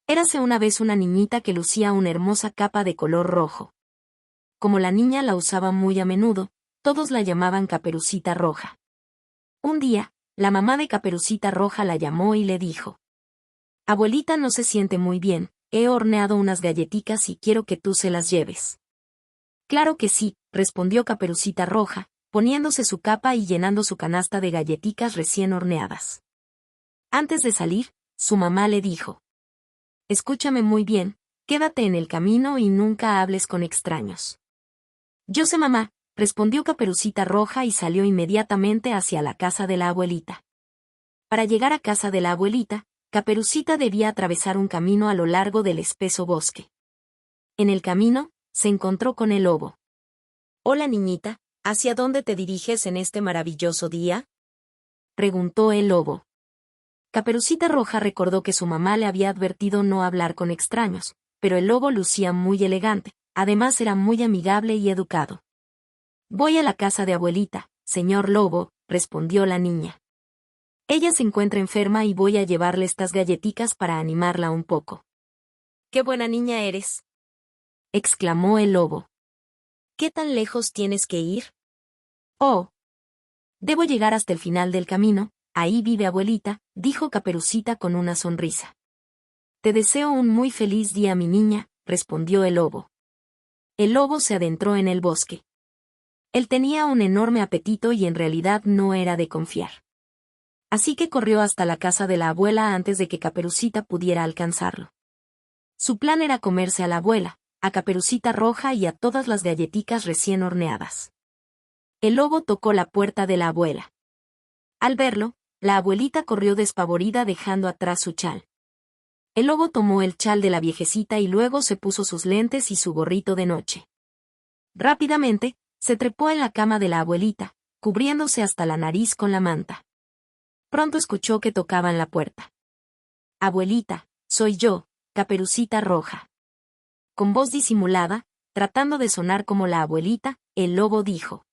Érase una vez una niñita que lucía una hermosa capa de color rojo. Como la niña la usaba muy a menudo, todos la llamaban Caperucita Roja. Un día, la mamá de Caperucita Roja la llamó y le dijo: «Abuelita no se siente muy bien, he horneado unas galletitas y quiero que tú se las lleves». «Claro que sí», respondió Caperucita Roja, poniéndose su capa y llenando su canasta de galletitas recién horneadas. Antes de salir, su mamá le dijo: «Escúchame muy bien, quédate en el camino y nunca hables con extraños». «Yo sé, mamá», respondió Caperucita Roja y salió inmediatamente hacia la casa de la abuelita. Para llegar a casa de la abuelita, Caperucita debía atravesar un camino a lo largo del espeso bosque. En el camino, se encontró con el lobo. «Hola niñita, ¿hacia dónde te diriges en este maravilloso día?», preguntó el lobo. Caperucita Roja recordó que su mamá le había advertido no hablar con extraños, pero el lobo lucía muy elegante, además era muy amigable y educado. «Voy a la casa de abuelita, señor lobo», respondió la niña. «Ella se encuentra enferma y voy a llevarle estas galletitas para animarla un poco». «¡Qué buena niña eres!», exclamó el lobo. «¿Qué tan lejos tienes que ir?». «Oh, debo llegar hasta el final del camino, ahí vive abuelita», dijo Caperucita con una sonrisa. «Te deseo un muy feliz día, mi niña», respondió el lobo. El lobo se adentró en el bosque. Él tenía un enorme apetito y en realidad no era de confiar. Así que corrió hasta la casa de la abuela antes de que Caperucita pudiera alcanzarlo. Su plan era comerse a la abuela, a Caperucita Roja y a todas las galletitas recién horneadas. El lobo tocó la puerta de la abuela. Al verlo, la abuelita corrió despavorida dejando atrás su chal. El lobo tomó el chal de la viejecita y luego se puso sus lentes y su gorrito de noche. Rápidamente, se trepó en la cama de la abuelita, cubriéndose hasta la nariz con la manta. Pronto escuchó que tocaban la puerta. «Abuelita, soy yo, Caperucita Roja». Con voz disimulada, tratando de sonar como la abuelita, el lobo dijo: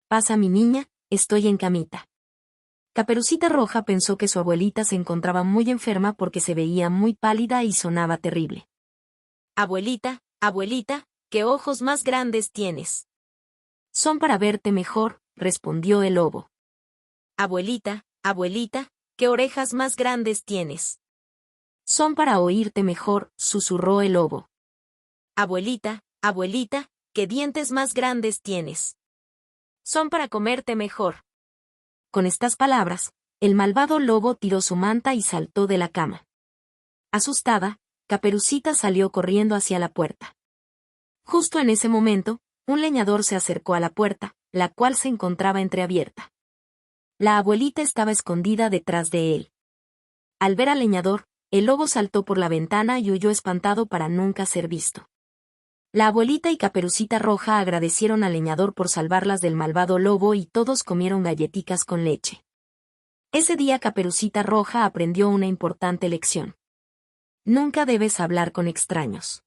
«Pasa mi niña, estoy en camita». Caperucita Roja pensó que su abuelita se encontraba muy enferma porque se veía muy pálida y sonaba terrible. «Abuelita, abuelita, ¿qué ojos más grandes tienes?». «Son para verte mejor», respondió el lobo. «Abuelita, abuelita, ¿qué orejas más grandes tienes?». «Son para oírte mejor», susurró el lobo. «Abuelita, abuelita, ¿qué dientes más grandes tienes?». «Son para comerte mejor». Con estas palabras, el malvado lobo tiró su manta y saltó de la cama. Asustada, Caperucita salió corriendo hacia la puerta. Justo en ese momento, un leñador se acercó a la puerta, la cual se encontraba entreabierta. La abuelita estaba escondida detrás de él. Al ver al leñador, el lobo saltó por la ventana y huyó espantado para nunca ser visto. La abuelita y Caperucita Roja agradecieron al leñador por salvarlas del malvado lobo y todos comieron galletitas con leche. Ese día Caperucita Roja aprendió una importante lección. Nunca debes hablar con extraños.